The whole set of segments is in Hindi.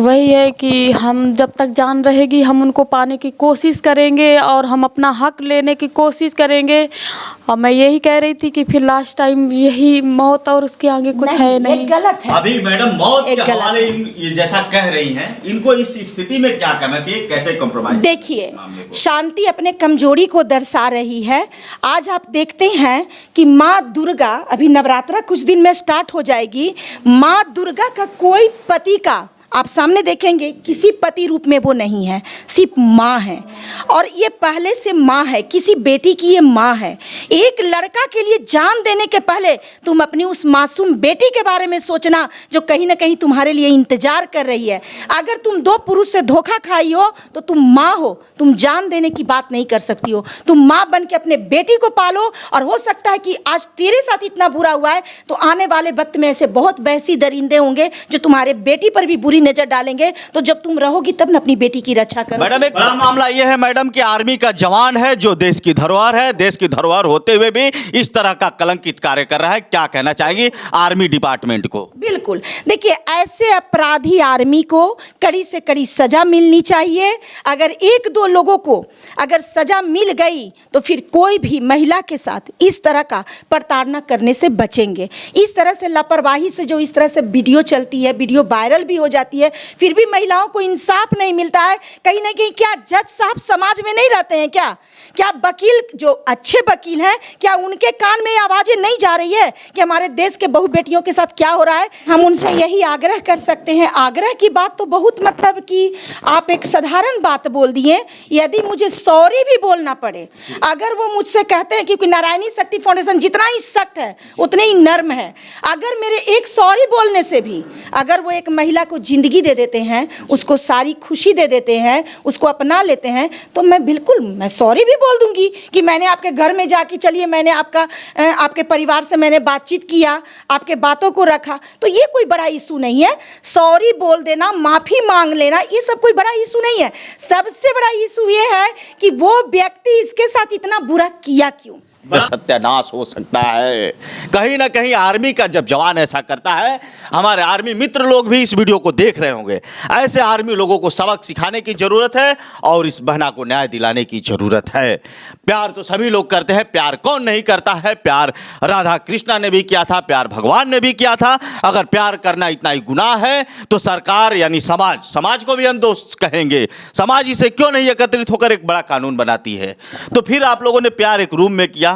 वही है कि हम जब तक जान रहेगी हम उनको पाने की कोशिश करेंगे और हम अपना हक लेने की कोशिश करेंगे। और मैं यही कह रही थी कि फिर लास्ट टाइम यही मौत और उसके आगे कुछ है नहीं। ये गलत है। अभी मैडम मौत के हवाले ये जैसा कह रही हैं, इनको इस स्थिति में क्या करना चाहिए, कैसे कॉम्प्रोमाइज? देखिए, शांति अपने कमजोरी को दर्शा रही है। आज आप देखते हैं कि माँ दुर्गा, अभी नवरात्रा कुछ दिन में स्टार्ट हो जाएगी, माँ दुर्गा का कोई पति का आप सामने देखेंगे किसी पति रूप में वो नहीं है, सिर्फ माँ है। और ये पहले से माँ है, किसी बेटी की ये माँ है। एक लड़का के लिए जान देने के पहले तुम अपनी उस मासूम बेटी के बारे में सोचना जो कहीं ना कहीं तुम्हारे लिए इंतजार कर रही है। अगर तुम दो पुरुष से धोखा खाई हो तो तुम माँ हो, तुम जान देने की बात नहीं कर सकती हो। तुम माँ बन के अपने बेटी को पालो। और हो सकता है कि आज तेरे साथ इतना बुरा हुआ है तो आने वाले वक्त में ऐसे बहुत बहसी दरिंदे होंगे जो तुम्हारे बेटी पर भी बुरी नजर डालेंगे। तो जब तुम रहोगी तब न अपनी बेटी की रक्षा करो। मैडम, एक बड़ा मामला यह है मैडम कि आर्मी का जवान है जो देश की धरोहर है, देश की धरोहर होते हुए भी इस तरह का कलंकित कार्य कर रहा है। क्या कहना चाहेंगी आर्मी डिपार्टमेंट को? बिल्कुल, देखिए, ऐसे अपराधी आर्मी को कड़ी से कड़ी सजा मिलनी चाहिए। अगर एक दो लोगों को अगर सजा मिल गई तो फिर कोई भी महिला के साथ इस तरह का प्रताड़ना करने से बचेंगे। इस तरह से लापरवाही से जो इस तरह से वीडियो चलती है, वीडियो वायरल भी हो जाती है, फिर भी महिलाओं को इंसाफ नहीं मिलता है। कहीं ना कहीं क्या जज साहब समाज में नहीं रहते हैं क्या वकील जो अच्छे वकील हैं, क्या उनके कान में आवाजें नहीं जा रही है कि हमारे देश के बहू बेटियों के साथ क्या हो रहा है? हम उनसे यही आग्रह कर सकते हैं। आग्रह की बात तो बहुत, मतलब कि आप एक साधारण बात बोल दिए। यदि मुझे सॉरी भी बोलना पड़े, अगर वो मुझसे कहते हैं, क्योंकि नारायणी शक्ति फाउंडेशन जितना ही सख्त है उतने ही नर्म है, अगर मेरे एक सॉरी बोलने से भी अगर वो एक महिला को जिंदगी दे देते हैं, उसको सारी खुशी दे देते हैं, उसको अपना लेते हैं, तो मैं सॉरी भी बोल दूंगी कि मैंने आपके घर में जाके, चलिए मैंने आपके परिवार से मैंने बातचीत किया, आपके बातों को रखा, तो ये कोई बड़ा इशू नहीं है। सॉरी बोल देना, माफी मांग लेना, ये सब कोई बड़ा इशू नहीं है। सबसे बड़ा इशू ये है कि वो व्यक्ति इसके साथ इतना बुरा किया क्यों। सत्यानाश हो सकता है। कहीं ना कहीं आर्मी का जब जवान ऐसा करता है, हमारे आर्मी मित्र लोग भी इस वीडियो को देख रहे होंगे। ऐसे आर्मी लोगों को सबक सिखाने की जरूरत है और इस बहना को न्याय दिलाने की जरूरत है। प्यार तो सभी लोग करते हैं, प्यार कौन नहीं करता है? प्यार राधा कृष्णा ने भी किया था, प्यार भगवान ने भी किया था। अगर प्यार करना इतना ही गुनाह है तो सरकार यानी समाज को भी हम दोस्त कहेंगे। समाज इसे क्यों नहीं एकत्रित होकर एक बड़ा कानून बनाती है? तो फिर आप लोगों ने प्यार एक रूम में किया,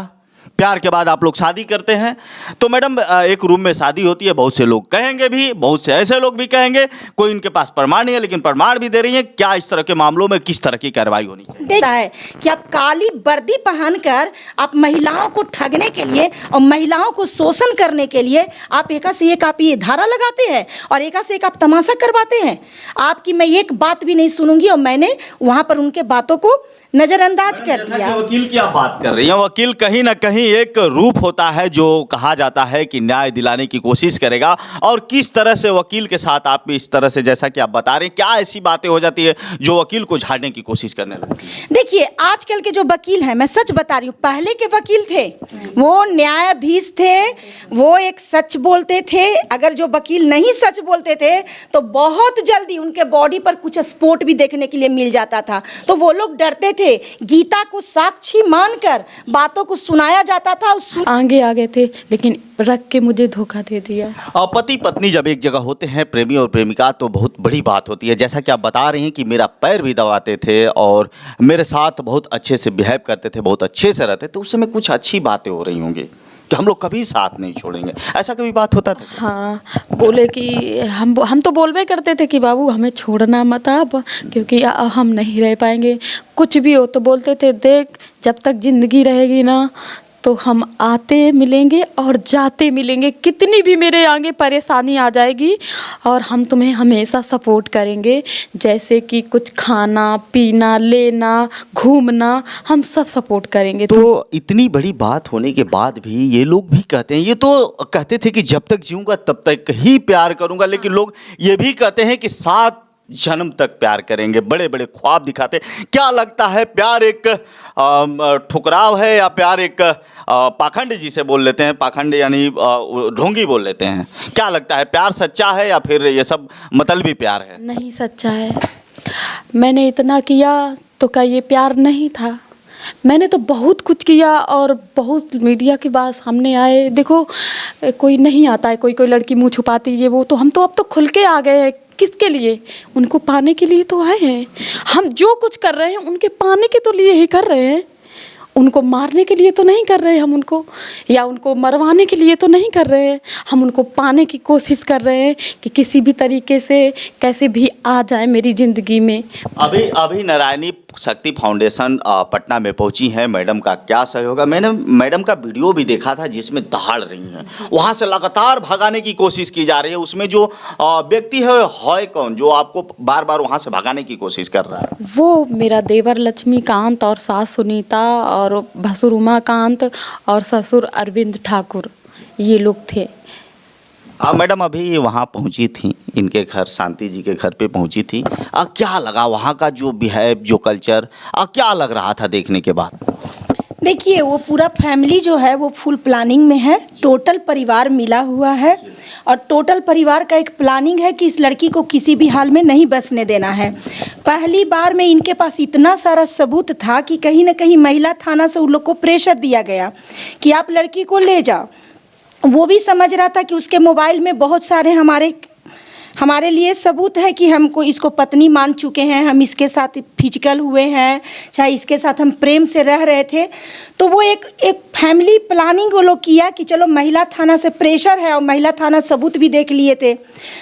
प्यार के बाद आप लोग शादी करते हैं। तो मैडम, एक रूम में शादी होती है, बहुत से लोग कहेंगे भी, बहुत से ऐसे लोग भी कहेंगे कोई इनके पास प्रमाण नहीं है, लेकिन प्रमाण भी दे रही है। क्या इस तरह के मामलों में किस तरह की कार्रवाई होनी चाहिए? देखता है कि आप काली वर्दी पहनकर आप महिलाओं को ठगने के लिए और महिलाओं को शोषण करने के लिए आप एका से एक आप ये धारा लगाते हैं और एका से एक आप तमाशा करवाते हैं। आपकी मैं एक बात भी नहीं सुनूंगी। और मैंने वहां पर उनके बातों को नजरअंदाज कर दिया। वकील की आप बात कर रही हैं, वकील कहीं ना कहीं एक रूप होता है जो कहा जाता है कि न्याय दिलाने की कोशिश करेगा। और किस तरह से वकील के साथ आप इस तरह से, जैसा कि आप बता रहे हैं, क्या ऐसी बातें हो जाती है जो वकील को झाड़ने की कोशिश करने लगती है? देखिए, आजकल के जो वकील हैं, मैं सच बता रही हूँ, पहले के वकील थे वो न्यायाधीश थे, वो एक सच बोलते थे। अगर जो वकील नहीं सच बोलते थे तो बहुत जल्दी उनके बॉडी पर कुछ स्पॉट भी देखने के लिए मिल जाता था, तो वो लोग डरते थे। गीता को साक्षी मानकर बातों को सुनाया जाता था। आगे आ गए थे लेकिन रख के मुझे धोखा दे दिया। और पति पत्नी जब एक जगह होते हैं, प्रेमी और प्रेमिका, तो बहुत बड़ी बात होती है। जैसा कि आप बता रही हैं कि मेरा पैर भी दबाते थे और मेरे साथ बहुत अच्छे से बिहेव करते थे, बहुत अच्छे से रहते, तो उस समय कुछ अच्छी बातें हो रही होंगी कि हम लोग कभी साथ नहीं छोड़ेंगे, ऐसा कभी बात होता था? हाँ, बोले कि हम तो बोलबे करते थे कि बाबू हमें छोड़ना मत आप, क्योंकि हम नहीं रह पाएंगे। कुछ भी हो तो बोलते थे, देख जब तक ज़िंदगी रहेगी ना तो हम आते मिलेंगे और जाते मिलेंगे, कितनी भी मेरे आगे परेशानी आ जाएगी और हम तुम्हें हमेशा सपोर्ट करेंगे। जैसे कि कुछ खाना पीना, लेना, घूमना, हम सब सपोर्ट करेंगे। तो इतनी बड़ी बात होने के बाद भी ये लोग भी कहते हैं, ये तो कहते थे कि जब तक जीऊँगा तब तक ही प्यार करूँगा, लेकिन लोग ये भी कहते हैं कि साथ जन्म तक प्यार करेंगे, बड़े बड़े ख्वाब दिखाते। क्या लगता है, प्यार एक ठुकराव है या प्यार एक पाखंड, जिसे बोल लेते हैं पाखंड यानी ढोंगी बोल लेते हैं? क्या लगता है, प्यार सच्चा है या फिर ये सब मतलबी प्यार है? नहीं सच्चा है। मैंने इतना किया तो क्या ये प्यार नहीं था? मैंने तो बहुत कुछ किया और बहुत मीडिया की बात सामने आए। देखो कोई नहीं आता है, कोई कोई लड़की मुंह छुपाती है वो, तो हम तो अब तो खुल के आ गए हैं। किसके लिए? उनको पाने के लिए तो आए हैं। हम जो कुछ कर रहे हैं उनके पाने के तो लिए ही कर रहे हैं, उनको मारने के लिए तो नहीं कर रहे हम उनको, या उनको मरवाने के लिए तो नहीं कर रहे हैं। हम उनको पाने की कोशिश कर रहे हैं कि किसी भी तरीके से कैसे भी आ जाए मेरी ज़िंदगी में। अभी नारायणी शक्ति फाउंडेशन पटना में पहुंची हैं। मैडम का क्या सहयोग है? मैंने मैडम का वीडियो भी देखा था जिसमें दहाड़ रही हैं, वहां से लगातार भगाने की कोशिश की जा रही है। उसमें जो व्यक्ति है कौन जो आपको बार बार वहां से भगाने की कोशिश कर रहा है? वो मेरा देवर लक्ष्मीकांत और सास सुनीता और भसुर उमाकांत और ससुर अरविंद ठाकुर, ये लोग थे। मैडम अभी वहाँ पहुँची थी, इनके घर शांति जी के घर पे पहुँची थी। क्या लगा वहाँ का जो बिहेव, जो कल्चर, क्या लग रहा था देखने के बाद? देखिए वो पूरा फैमिली जो है वो फुल प्लानिंग में है, टोटल परिवार मिला हुआ है और टोटल परिवार का एक प्लानिंग है कि इस लड़की को किसी भी हाल में नहीं बसने देना है। पहली बार में इनके पास इतना सारा सबूत था कि कहीं ना कहीं महिला थाना से उन लोग को प्रेशर दिया गया कि आप लड़की को ले जाओ। वो भी समझ रहा था कि उसके मोबाइल में बहुत सारे हमारे लिए सबूत है कि हमको इसको पत्नी मान चुके हैं, हम इसके साथ फिजिकल हुए हैं, चाहे इसके साथ हम प्रेम से रह रहे थे। तो वो एक फैमिली प्लानिंग वो लोग किया कि चलो महिला थाना से प्रेशर है और महिला थाना सबूत भी देख लिए थे,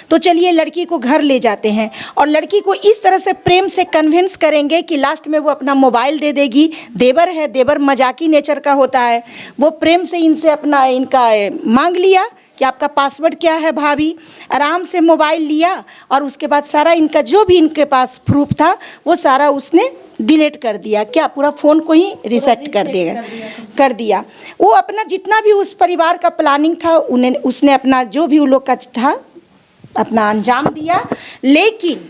तो चलिए लड़की को घर ले जाते हैं और लड़की को इस तरह से प्रेम से कन्विंस करेंगे कि लास्ट में वो अपना मोबाइल दे देगी। देवर है, देवर मजाकी नेचर का होता है, वो प्रेम से इनका मांग लिया कि आपका पासवर्ड क्या है भाभी। आराम से मोबाइल लिया और उसके बाद सारा इनका जो भी इनके पास प्रूफ था वो सारा उसने डिलीट कर दिया। क्या पूरा फ़ोन को ही रिसेट कर दिया। वो अपना जितना भी उस परिवार का प्लानिंग था उसने अपना जो भी उन लोग का था अपना अंजाम दिया। लेकिन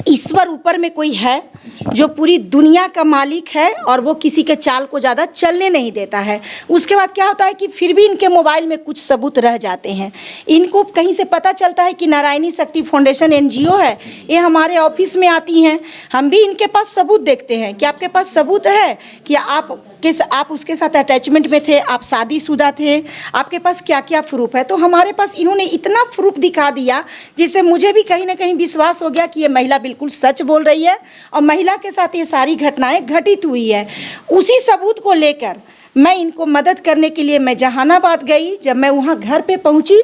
ईश्वर ऊपर में कोई है जो पूरी दुनिया का मालिक है और वो किसी के चाल को ज़्यादा चलने नहीं देता है। उसके बाद क्या होता है कि फिर भी इनके मोबाइल में कुछ सबूत रह जाते हैं। इनको कहीं से पता चलता है कि नारायणी शक्ति फाउंडेशन NGO है, ये हमारे ऑफिस में आती हैं। हम भी इनके पास सबूत देखते हैं कि आपके पास सबूत है कि आप उसके साथ अटैचमेंट में थे, आप शादीशुदा थे, आपके पास क्या क्या प्रूफ है। तो हमारे पास इन्होंने इतना प्रूफ दिखा दिया जिससे मुझे भी कहीं ना कहीं विश्वास हो गया कि ये महिला बिल्कुल सच बोल रही है और महिला के साथ ये सारी घटनाएं घटित हुई है। उसी सबूत को लेकर मैं इनको मदद करने के लिए मैं जहानाबाद गई। जब मैं वहाँ घर पे पहुँची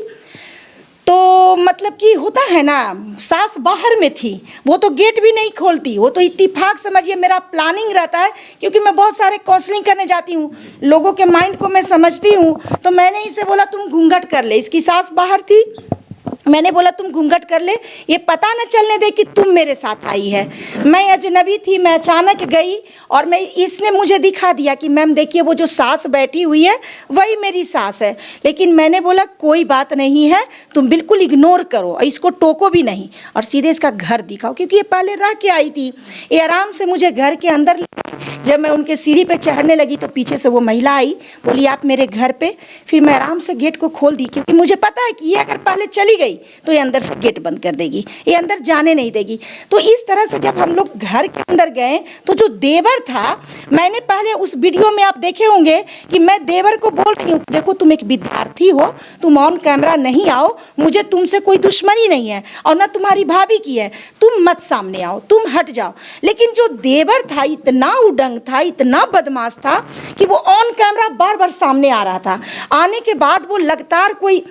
तो मतलब कि होता है ना, सास बाहर में थी, वो तो गेट भी नहीं खोलती, वो तो इत्तेफाक समझिए मेरा प्लानिंग रहता है क्योंकि मैं बहुत सारे काउंसलिंग करने जाती हूँ, लोगों के माइंड को मैं समझती हूँ। तो मैंने इसे बोला तुम घूंघट कर ले, इसकी सास बाहर थी, मैंने बोला तुम घूंघट कर ले, ये पता न चलने दे कि तुम मेरे साथ आई है। मैं अजनबी थी, मैं अचानक गई और इसने मुझे दिखा दिया कि मैम देखिए वो जो सास बैठी हुई है वही मेरी सास है। लेकिन मैंने बोला कोई बात नहीं है, तुम बिल्कुल इग्नोर करो और इसको टोको भी नहीं और सीधे इसका घर दिखाओ, क्योंकि ये पहले रह के आई थी। ये आराम से मुझे घर के अंदर, जब मैं उनके सीढ़ी पे चढ़ने लगी तो पीछे से वो महिला आई, बोली आप मेरे घर पे। फिर मैं आराम से गेट को खोल दी क्योंकि मुझे पता है कि ये अगर पहले चली गई तो ये अंदर से गेट बंद कर देगी, ये अंदर जाने नहीं देगी। तो इस तरह से जब हम लोग घर के अंदर गए तो जो देवर था, मैंने पहले उस वीडियो में आप देखे होंगे कि मैं देवर को बोल रही हूँ देखो तुम एक विद्यार्थी हो, तुम ऑन कैमरा नहीं आओ, मुझे तुमसे कोई दुश्मनी नहीं है और ना तुम्हारी भाभी की है, तुम मत सामने आओ, तुम हट जाओ। लेकिन जो देवर था इतना उडंग था, इतना बदमाश था कि वो ऑन कैमरा बार बार सामने आ रहा था। आने के बाद वो लगातार कोई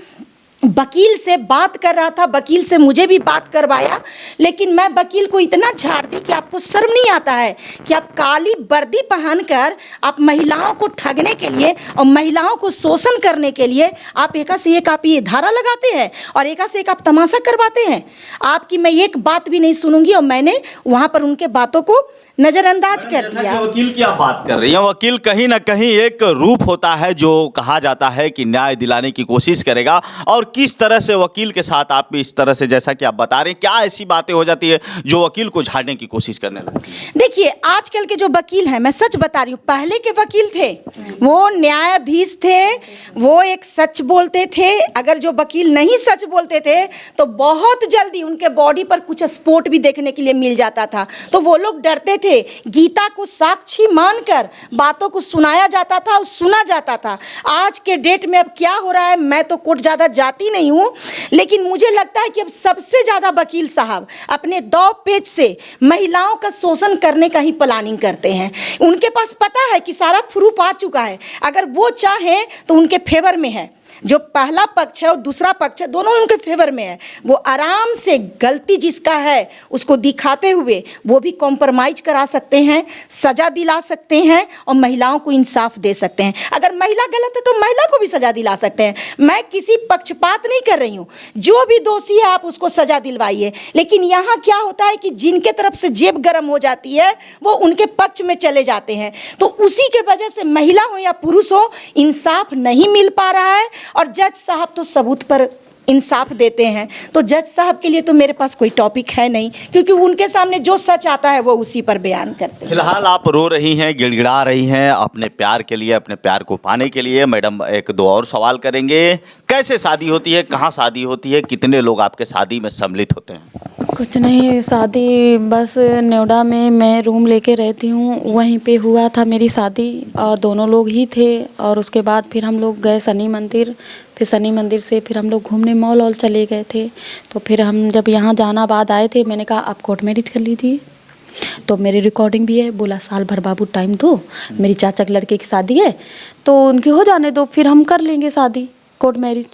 वकील से बात कर रहा था, वकील से मुझे भी बात करवाया। लेकिन मैं वकील को इतना झाड़ दी कि आपको शर्म नहीं आता है कि आप काली वर्दी पहनकर आप महिलाओं को ठगने के लिए और महिलाओं को शोषण करने के लिए आप एका से एक आप ये धारा लगाते हैं और एका से एक आप तमाशा करवाते हैं। आपकी मैं एक बात भी नहीं सुनूंगी और मैंने वहाँ पर उनके बातों को नज़रअंदाज कर दिया। वकील की आप बात कर रही हैं, वकील कहीं ना कहीं एक रूप होता है जो कहा जाता है कि न्याय दिलाने की कोशिश करेगा और किस तरह से वकील के साथ आप इस तरह से, जैसा कि आप बता रहे हैं, क्या ऐसी बातें हो जाती है जो वकील को झाड़ने की कोशिश करने लगती है? देखिए, आजकल के जो वकील हैं, मैं सच बता रही हूँ, पहले के वकील थे वो न्यायाधीश थे, वो एक सच बोलते थे। अगर जो वकील नहीं सच बोलते थे तो बहुत जल्दी उनके बॉडी पर कुछ स्पॉट भी देखने के लिए मिल जाता था, तो वो लोग डरते थे। गीता को साक्षी मानकर बातों को सुनाया जाता था और सुना जाता था। आज के डेट में अब क्या हो रहा है, मैं तो कोर्ट ज़्यादा जाती नहीं हूँ, लेकिन मुझे लगता है कि अब सबसे ज़्यादा वकील साहब अपने 2 पेज से महिलाओं का शोषण करने का ही प्लानिंग करते हैं। उनके पास पता है कि सारा प्रूफ आ चुका है, अगर वो चाहें तो उनके फेवर में है। जो पहला पक्ष है और दूसरा पक्ष है, दोनों उनके फेवर में है। वो आराम से गलती जिसका है उसको दिखाते हुए वो भी कॉम्प्रोमाइज करा सकते हैं, सज़ा दिला सकते हैं और महिलाओं को इंसाफ दे सकते हैं। अगर महिला गलत है तो महिला को भी सज़ा दिला सकते हैं। मैं किसी पक्षपात नहीं कर रही हूँ, जो भी दोषी है आप उसको सज़ा दिलवाइए। लेकिन यहाँ क्या होता है कि जिनके तरफ से जेब गर्म हो जाती है वो उनके पक्ष में चले जाते हैं, तो उसी के वजह से महिला हो या पुरुष हो, इंसाफ नहीं मिल पा रहा है। और जज साहब तो सबूत पर इंसाफ देते हैं, तो जज साहब के लिए तो मेरे पास कोई टॉपिक है नहीं, क्योंकि उनके सामने जो सच आता है वो उसी पर बयान करते हैं। फिलहाल आप रो रही हैं, गिड़गिड़ा रही हैं अपने प्यार के लिए, अपने प्यार को पाने के लिए। मैडम, 1-2 और सवाल करेंगे। कैसे शादी होती है, कहाँ शादी होती है, कितने लोग आपके शादी में सम्मिलित होते हैं? कुछ नहीं, शादी बस नोएडा में मैं रूम लेके रहती हूँ, वहीं पे हुआ था मेरी शादी और दोनों लोग ही थे। और उसके बाद फिर हम लोग गए शनि मंदिर, फिर शनि मंदिर से फिर हम लोग घूमने मॉल वॉल चले गए थे। तो फिर हम जब यहाँ जहानाबाद आए थे, मैंने कहा आप कोर्ट मैरिज कर लीजिए। तो मेरी रिकॉर्डिंग भी है, बोला साल भर बाबू टाइम दो, मेरी चाचा के लड़के की शादी है तो उनकी हो जाने दो, फिर हम कर लेंगे शादी कोर्ट मैरिज।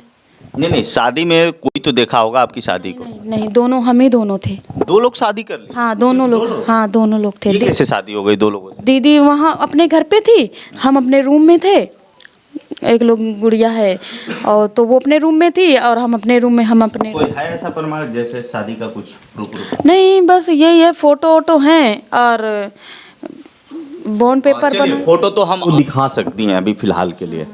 नहीं, शादी में कोई तो देखा होगा आपकी शादी को? नहीं, दोनों हम ही दोनों थे। 2 लोग शादी कर ली? हाँ, दोनों लोग, हाँ दोनों लोग थे। ये कैसे शादी हो गई 2 लोगों से? दीदी वहाँ अपने घर पे थी, हम अपने रूम में थे। एक लोग गुड़िया है और तो वो अपने रूम में थी और हम अपने रूम में, हम अपने। कोई है ऐसा प्रमाण जैसे शादी का कुछ प्रूफ? नहीं, बस यही है, फोटो वोटो हैं और बॉन्ड पेपर बना। फोटो तो हम दिखा सकती हैं अभी फिलहाल के लिए।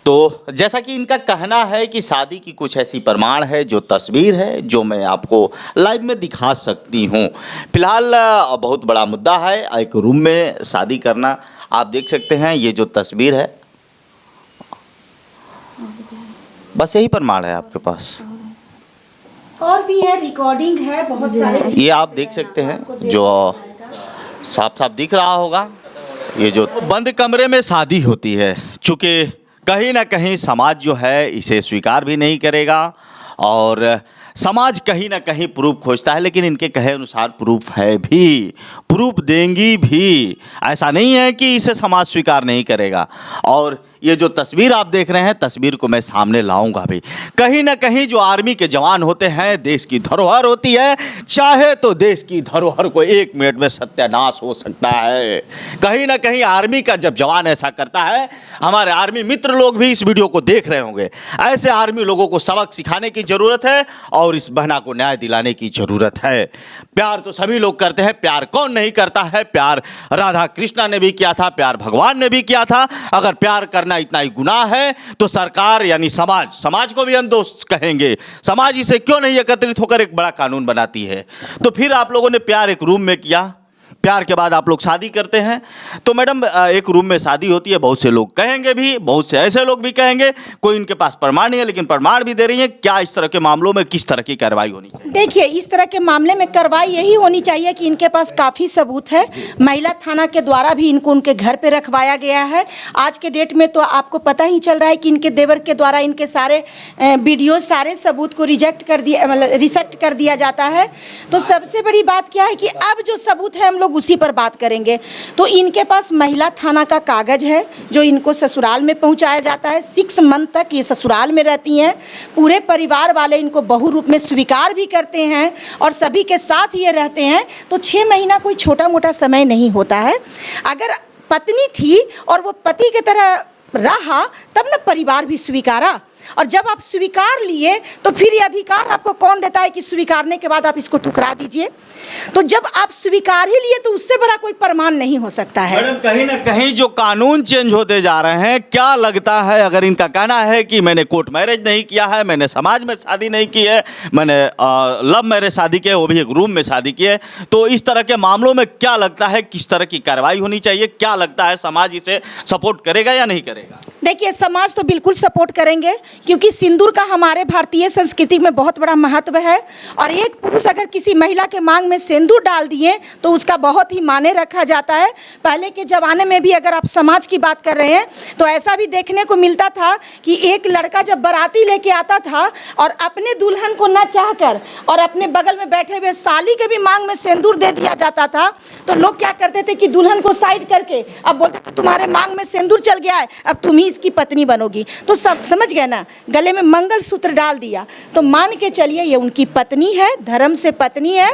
तो जैसा कि इनका कहना है कि शादी की कुछ ऐसी प्रमाण है, जो तस्वीर है, जो मैं आपको लाइव में दिखा सकती हूँ। फिलहाल बहुत बड़ा मुद्दा है, एक रूम में शादी करना। आप देख सकते हैं ये जो तस्वीर है, बस यही प्रमाण है आपके पास? और भी है, रिकॉर्डिंग है, बहुत सारे। ये आप देख सकते हैं, जो साफ साफ दिख रहा होगा, ये जो बंद कमरे में शादी होती है। चूँकि कहीं ना कहीं समाज जो है इसे स्वीकार भी नहीं करेगा और समाज कहीं ना कहीं प्रूफ खोजता है, लेकिन इनके कहे अनुसार प्रूफ है भी, प्रूफ देंगी भी। ऐसा नहीं है कि इसे समाज स्वीकार नहीं करेगा। और ये जो तस्वीर आप देख रहे हैं, तस्वीर को मैं सामने लाऊंगा भी। कहीं ना कहीं जो आर्मी के जवान होते हैं, देश की धरोहर होती है, चाहे तो देश की धरोहर को 1 मिनट में सत्यानाश हो सकता है। कहीं ना कहीं आर्मी का जब जवान ऐसा करता है, हमारे आर्मी मित्र लोग भी इस वीडियो को देख रहे होंगे। ऐसे आर्मी लोगों को सबक सिखाने की ज़रूरत है और इस बहना को न्याय दिलाने की ज़रूरत है। प्यार तो सभी लोग करते हैं, प्यार कौन नहीं करता है? प्यार राधा कृष्णा ने भी किया था, प्यार भगवान ने भी किया था। अगर प्यार करना इतना ही गुनाह है तो सरकार यानी समाज को भी हम दोस्त कहेंगे। समाज इसे क्यों नहीं एकत्रित होकर एक बड़ा कानून बनाती है? तो फिर आप लोगों ने प्यार एक रूम में किया, प्यार के बाद आप लोग शादी करते हैं। तो मैडम, एक रूम में शादी होती है, बहुत से लोग कहेंगे भी, बहुत से ऐसे लोग भी कहेंगे कोई इनके पास प्रमाण नहीं है, लेकिन प्रमाण भी दे रही है। क्या इस तरह के मामलों में किस तरह की कार्रवाई होनी चाहिए? देखिए, इस तरह के मामले में कार्रवाई यही होनी चाहिए कि इनके पास काफ़ी सबूत है। महिला थाना के द्वारा भी इनको उनके घर पे रखवाया गया है। आज के डेट में तो आपको पता ही चल रहा है कि इनके देवर के द्वारा इनके सारे वीडियो, सारे सबूत को रिजेक्ट कर दिया, मतलब रिसेप्ट कर दिया जाता है। तो सबसे बड़ी बात क्या है कि अब जो सबूत है हम लोग उसी पर बात करेंगे। तो इनके पास महिला थाना का कागज है जो इनको ससुराल में पहुंचाया जाता है। 6 मंथ तक ये ससुराल में रहती हैं। पूरे परिवार वाले इनको बहू रूप में स्वीकार भी करते हैं और सभी के साथ ये रहते हैं। तो 6 महीना कोई छोटा मोटा समय नहीं होता है। अगर पत्नी थी और वो पति की तरह रहा तब ना परिवार भी स्वीकारा। और जब आप स्वीकार लिए तो फिर ये अधिकार आपको कौन देता है कि स्वीकारने के बाद आप इसको ठुकरा दीजिए? तो जब आप स्वीकार ही लिए तो उससे बड़ा कोई प्रमाण नहीं हो सकता है। मैडम, कहीं ना कहीं जो कानून चेंज होते जा रहे हैं, क्या लगता है, अगर इनका कहना है कि मैंने कोर्ट मैरिज नहीं किया है, मैंने समाज में शादी नहीं की है, मैंने लव मैरिज शादी की है, वो भी एक रूम में शादी की है, तो इस तरह के मामलों में क्या लगता है किस तरह की कार्रवाई होनी चाहिए? क्या लगता है समाज इसे सपोर्ट करेगा या नहीं करेगा? देखिए, समाज तो बिल्कुल सपोर्ट करेंगे, क्योंकि सिंदूर का हमारे भारतीय संस्कृति में बहुत बड़ा महत्व है। और एक पुरुष अगर किसी महिला के मांग में सिंदूर डाल दिए तो उसका बहुत ही माने रखा जाता है। पहले के ज़माने में भी अगर आप समाज की बात कर रहे हैं तो ऐसा भी देखने को मिलता था कि एक लड़का जब बाराती लेके आता था और अपने दुल्हन को न चाहकर और अपने बगल में बैठे हुए साली के भी मांग में सिंदूर दे दिया जाता था, तो लोग क्या करते थे कि दुल्हन को साइड करके अब बोलते थे तुम्हारे मांग में सिंदूर चल गया है, अब तुम ही इसकी पत्नी बनोगी। तो सब समझ गए ना, गले में मंगलसूत्र डाल दिया तो मान के चलिए ये उनकी पत्नी है, धर्म से पत्नी है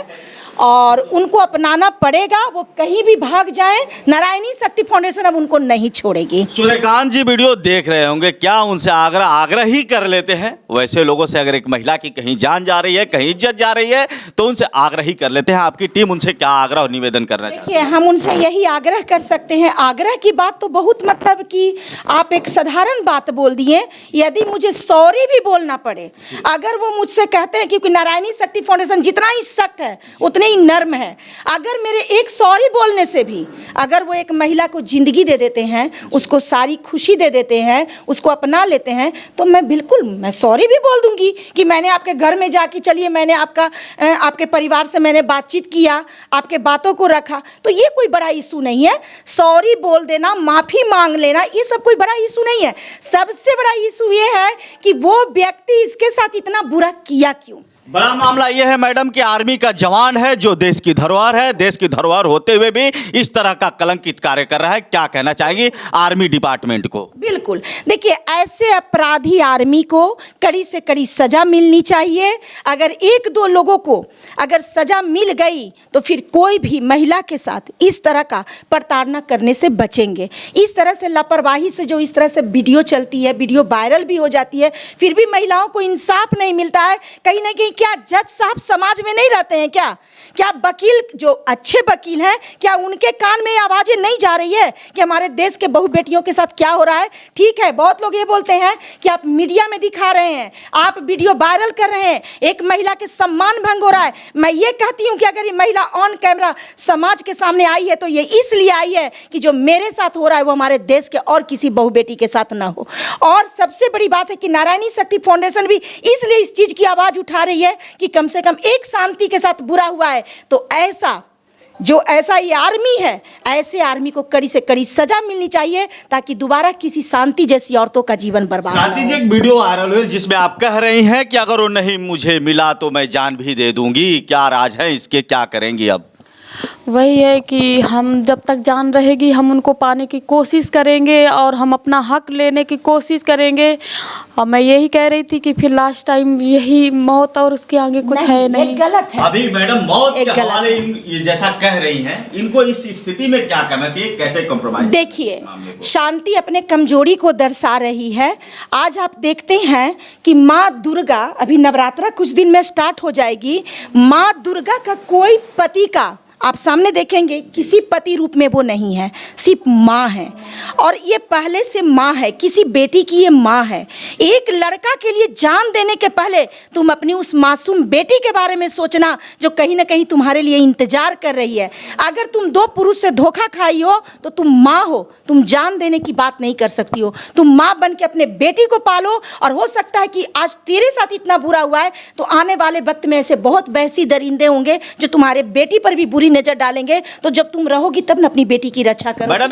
और उनको अपनाना पड़ेगा। वो कहीं भी भाग जाएं, नारायणी शक्ति फाउंडेशन अब उनको नहीं छोड़ेगी। सूर्यकांत जी वीडियो देख रहे होंगे, क्या उनसे आग्रह ही कर लेते हैं? वैसे लोगों से अगर एक महिला की कहीं जान जा रही है, कहीं इज्जत जा रही है, तो उनसे आग्रह ही कर लेते हैं। आपकी टीम उनसे क्या आग्रह और निवेदन करना चाहती है? देखिए, हम उनसे यही आग्रह कर सकते हैं। आग्रह की बात तो बहुत मतलब कि आप एक साधारण बात बोल दिए, यदि मुझे सॉरी भी बोलना पड़े, अगर वो मुझसे कहते हैं, क्योंकि नारायणी शक्ति फाउंडेशन जितना ही सख्त है उतने ही नर्म है, अगर मेरे एक सॉरी बोलने से भी अगर वो एक महिला को जिंदगी दे देते हैं, उसको सारी खुशी दे देते हैं, उसको अपना लेते हैं, तो मैं सॉरी भी बोल दूंगी कि मैंने आपके घर में जाके, चलिए मैंने आपके परिवार से मैंने बातचीत किया, आपके बातों को रखा, तो ये कोई बड़ा इशू नहीं है। सॉरी बोल देना, माफी मांग लेना, ये सब कोई बड़ा इशू नहीं है। सबसे बड़ा इशू ये है कि वो व्यक्ति इसके साथ इतना बुरा किया क्यों। बड़ा मामला यह है मैडम कि आर्मी का जवान है जो देश की धरोहर है, देश की धरोहर होते हुए भी इस तरह का कलंकित कार्य कर रहा है। क्या कहना चाहेंगी आर्मी डिपार्टमेंट को? बिल्कुल, देखिए, ऐसे अपराधी आर्मी को कड़ी से कड़ी सजा मिलनी चाहिए। अगर एक दो लोगों को अगर सजा मिल गई तो फिर कोई भी महिला के साथ इस तरह का प्रताड़ना करने से बचेंगे। इस तरह से लापरवाही से जो इस तरह से वीडियो चलती है, वीडियो वायरल भी हो जाती है, फिर भी महिलाओं को इंसाफ नहीं मिलता है। कहीं ना कहीं क्या जज साहब समाज में नहीं रहते हैं क्या वकील जो अच्छे वकील हैं, क्या उनके कान में आवाजें नहीं जा रही है कि हमारे देश के बहू बेटियों के साथ क्या हो रहा है? ठीक है, बहुत लोग ये बोलते हैं कि आप मीडिया में दिखा रहे हैं, आप वीडियो वायरल कर रहे हैं, एक महिला के सम्मान भंग हो रहा है। मैं ये कहती हूँ कि अगर ये महिला ऑन कैमरा समाज के सामने आई है तो ये इसलिए आई है कि जो मेरे साथ हो रहा है वो हमारे देश के और किसी बहू बेटी के साथ ना हो। और सबसे बड़ी बात है कि नारायणी शक्ति फाउंडेशन भी इसलिए इस चीज की आवाज उठा रही है कि कम से कम एक शांति के साथ बुरा हुआ है तो ऐसा ये आर्मी है, ऐसे आर्मी को कड़ी से कड़ी सजा मिलनी चाहिए ताकि दोबारा किसी शांति जैसी औरतों का जीवन बर्बाद ना हो। शांति जी, एक वीडियो वायरल हुई जिसमें आप कह रही हैं कि अगर वो नहीं मुझे मिला तो मैं जान भी दे दूंगी। क्या राज है इसके, क्या करेंगी अब? वही है कि हम जब तक जान रहेगी हम उनको पाने की कोशिश करेंगे और हम अपना हक लेने की कोशिश करेंगे। और मैं यही कह रही थी कि फिर लास्ट टाइम यही मौत और उसके आगे कुछ है नहीं। गलत है। अभी मैडम मौत के हवाले ये जैसा कह रही हैं, इनको इस स्थिति में क्या करना चाहिए, कैसे कॉम्प्रोमाइज? देखिए, शांति अपने कमजोरी को दर्शा रही है। आज आप देखते हैं कि माँ दुर्गा, अभी नवरात्रा कुछ दिन में स्टार्ट हो जाएगी, माँ दुर्गा का कोई पति का आप सामने देखेंगे किसी पति रूप में वो नहीं है, सिर्फ माँ है। और ये पहले से माँ है, किसी बेटी की ये माँ है। एक लड़का के लिए जान देने के पहले तुम अपनी उस मासूम बेटी के बारे में सोचना जो कहीं ना कहीं तुम्हारे लिए इंतजार कर रही है। अगर तुम दो पुरुष से धोखा खाई हो तो तुम माँ हो, तुम जान देने की बात नहीं कर सकती हो। तुम माँ बन के अपने बेटी को पालो। और हो सकता है कि आज तेरे साथ इतना बुरा हुआ है तो आने वाले वक्त में ऐसे बहुत बहसी दरिंदे होंगे जो तुम्हारे बेटी पर भी बुरी नजर डालेंगे। तो जब तुम रहोगी तब न अपनी बेटी की रक्षा करो।